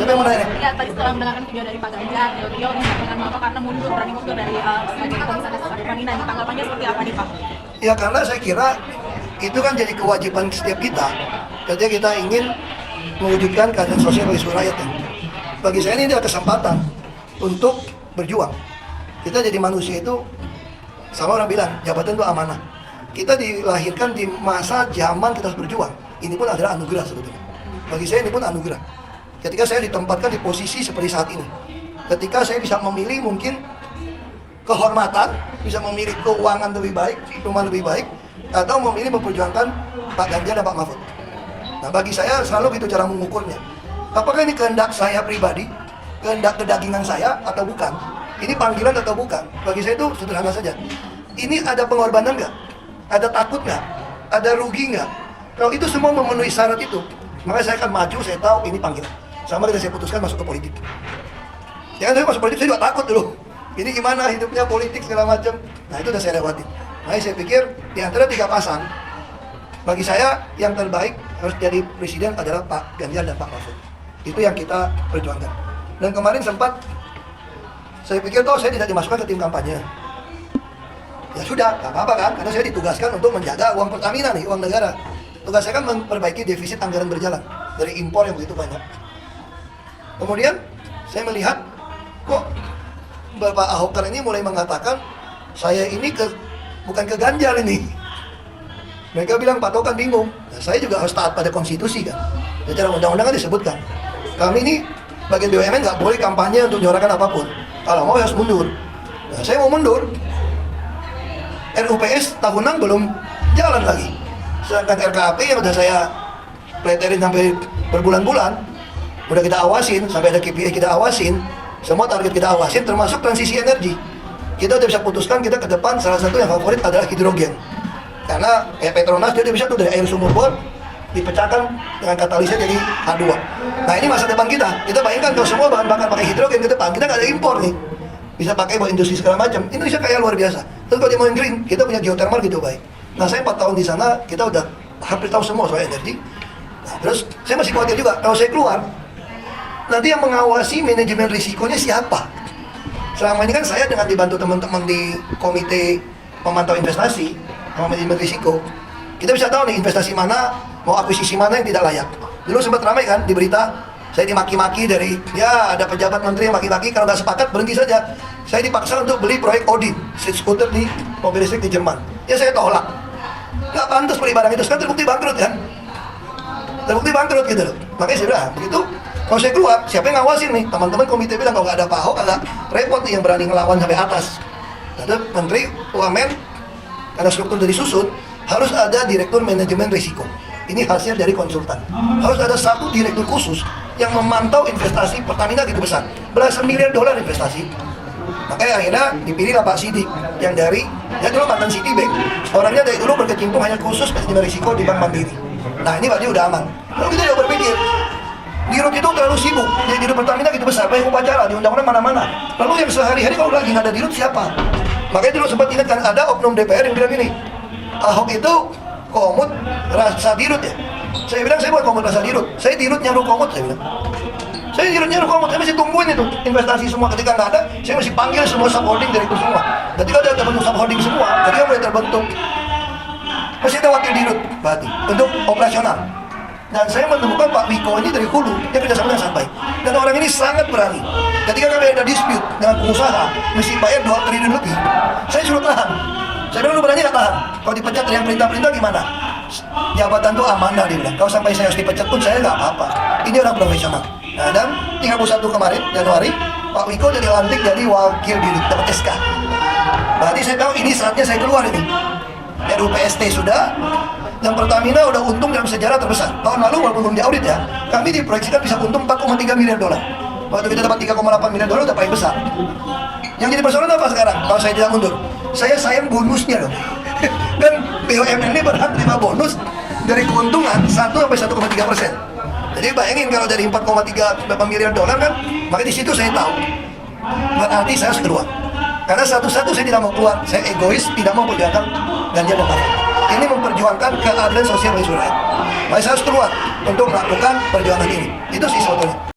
Tapi yang mana ini? Ya, tadi setelah mendengarkan video dari Pak Ganjar, beliau menyatakan bahwa karena berani mundur dari sebagai komisaris Pertamina, tanggapannya seperti apa nih Pak? Ya karena saya kira itu kan jadi kewajiban setiap kita ketika kita ingin mewujudkan keadilan sosial bagi seluruh rakyat. Bagi saya ini adalah kesempatan untuk berjuang. Kita jadi manusia itu, sama orang bilang, jabatan itu amanah. Kita dilahirkan di masa zaman kita harus berjuang. Ini pun adalah anugerah sebetulnya. Bagi saya ini pun anugerah. Ketika saya ditempatkan di posisi seperti saat ini. Ketika saya bisa memilih mungkin kehormatan, bisa memilih keuangan lebih baik, rumah lebih baik, atau memilih memperjuangkan Pak Ganjar dan Pak Mahfud. Nah bagi saya selalu gitu cara mengukurnya. Apakah ini kehendak saya pribadi, kehendak kedagingan saya atau bukan? Ini panggilan atau bukan? Bagi saya itu sederhana saja. Ini ada pengorbanan nggak? Ada takut nggak? Ada rugi nggak? Kalau itu semua memenuhi syarat itu, maka saya akan maju, saya tahu ini panggilan. Sama kita saya putuskan masuk ke politik. Jangan saya masuk politik, saya juga takut dulu. Ini gimana hidupnya politik segala macam. Nah itu udah saya lewati. Nah saya pikir di antara 3 pasang, bagi saya yang terbaik harus jadi presiden adalah Pak Ganjar dan Pak Mahfud. Itu yang kita perjuangkan. Dan kemarin sempat saya pikir toh saya tidak dimasukkan ke tim kampanye. Ya sudah, gak apa-apa kan, karena saya ditugaskan untuk menjaga uang Pertamina nih, uang negara. Tugas saya kan memperbaiki defisit anggaran berjalan dari impor yang begitu banyak. Kemudian saya melihat kok Bapak Ahoker ini mulai mengatakan saya ini bukan ke Ganjar ini. Mereka bilang Pak Tokan bingung. Nah, saya juga harus taat pada konstitusi kan. Secara undang-undang kan disebutkan. Kami ini bagian BUMN nggak boleh kampanye untuk menyuarakan apapun. Kalau mau harus mundur. Nah, saya mau mundur. RUPS tahunan belum jalan lagi. Sedangkan RKAP yang udah saya pleterin sampai berbulan-bulan, udah kita awasin, sampai ada KPI kita awasin, semua target kita awasin, termasuk transisi energi. Kita udah bisa putuskan kita ke depan salah satu yang favorit adalah hidrogen. Karena Petronas dia udah bisa tuh dari air sumur bor dipecahkan dengan katalisnya jadi H2. Nah ini masa depan kita. Kita bayangkan kalau semua bahan bakar pakai hidrogen ke depan, kita nggak ada impor nih. Bisa pakai buat industri segala macam. Indonesia kaya luar biasa. Terus kalau dia mau yang green, kita punya geothermal gitu baik. Nah saya 4 tahun di sana, kita udah hampir tahu semua soal energi. Nah, terus saya masih khawatir juga kalau saya keluar, nanti yang mengawasi manajemen risikonya siapa? Selama ini kan saya dengan dibantu teman-teman di komite pemantau investasi sama manajemen risiko, kita bisa tahu nih investasi mana, mau akuisisi mana yang tidak layak. Dulu sempat ramai kan di berita, saya dimaki-maki dari, ya ada pejabat menteri yang maki-maki, kalau nggak sepakat berhenti saja. Saya dipaksa untuk beli proyek Odin, street scooter di mobil listrik di Jerman. Ya saya tolak. Nggak pantas beli barang itu, sekarang terbukti bangkrut kan? Terbukti bangkrut gitu loh. Makanya saya bilang, begitu kalau saya keluar, siapa yang ngawasin nih? Teman-teman komite bilang kalau nggak ada Pak Ahok, agak repot nih yang berani ngelawan sampai atas. Ada Menteri UMN, karena struktur dari susun, harus ada direktur manajemen risiko. Ini hasil dari konsultan. Harus ada satu direktur khusus yang memantau investasi Pertamina gitu besar. Belasan miliar dolar investasi. Makanya akhirnya dipilihlah Pak Sidik yang dari, ya dulu mantan Citibank. Orangnya dari dulu berkecimpung hanya khusus manajemen risiko di Bank Mandiri. Nah ini berarti udah aman. Lalu kita juga berpikir, Dirut itu terlalu sibuk, jadi Dirut Pertamina gitu besar, banyak upacara, di undang-undang mana-mana. Lalu yang sehari-hari kalau lagi nggak ada Dirut siapa? Makanya dulu sempat ingatkan ada oknum DPR yang bilang gini, Ahok itu komut rasa Dirut ya. Saya bilang saya bukan komut rasa Dirut, saya Dirut nyaru komut, saya bilang. Saya Dirut nyaru komut, saya masih tungguin itu investasi semua. Ketika nggak ada, saya masih panggil semua subholding dari itu semua. Ketika ada terbentuk subholding semua, ketika mulai terbentuk, masih ada wakil Dirut berarti untuk operasional. Dan saya menemukan Pak Wiko ini dari hulu, dia kerjasama dengan sangat baik. Dan orang ini sangat berani. Ketika kami ada dispute dengan pengusaha, mesti bayar 2 triliun lebih, saya suruh tahan. Saya bilang, lu berani gak tahan? Kalau dipecat dari yang perintah-perintah gimana? Jabatan itu amanah, dia bilang. Kalau sampai saya harus dipecat pun saya gak apa-apa. Ini orang profesional. Nah, dan 31 kemarin, Januari, Pak Wiko jadi lantik jadi wakil Dirut, dapat SK. Berarti saya tahu ini saatnya saya keluar ini. RUPST sudah, dan Pertamina udah untung dalam sejarah terbesar. Tahun lalu walaupun belum diaudit ya, kami diproyeksikan bisa untung 4,3 miliar dolar. Waktu kita dapat 3,8 miliar dolar udah paling besar. Yang jadi persoalan apa sekarang? Kalau saya tidak mundur, saya sayang bonusnya dong. Dan BUMN ini berhak terima bonus dari keuntungan 1-1,3%. Jadi bayangin kalau dari 4,3 miliar dolar kan, maka di situ saya tahu. Berarti saya harus keluar. Karena satu-satu saya tidak mau keluar, saya egois, tidak mau perjuangkan Ganjar dan Mahfud. Ini memperjuangkan keadilan sosial bagi seluruh rakyat. Maka saya harus keluar untuk melakukan perjuangan ini. Itu sih sebetulnya.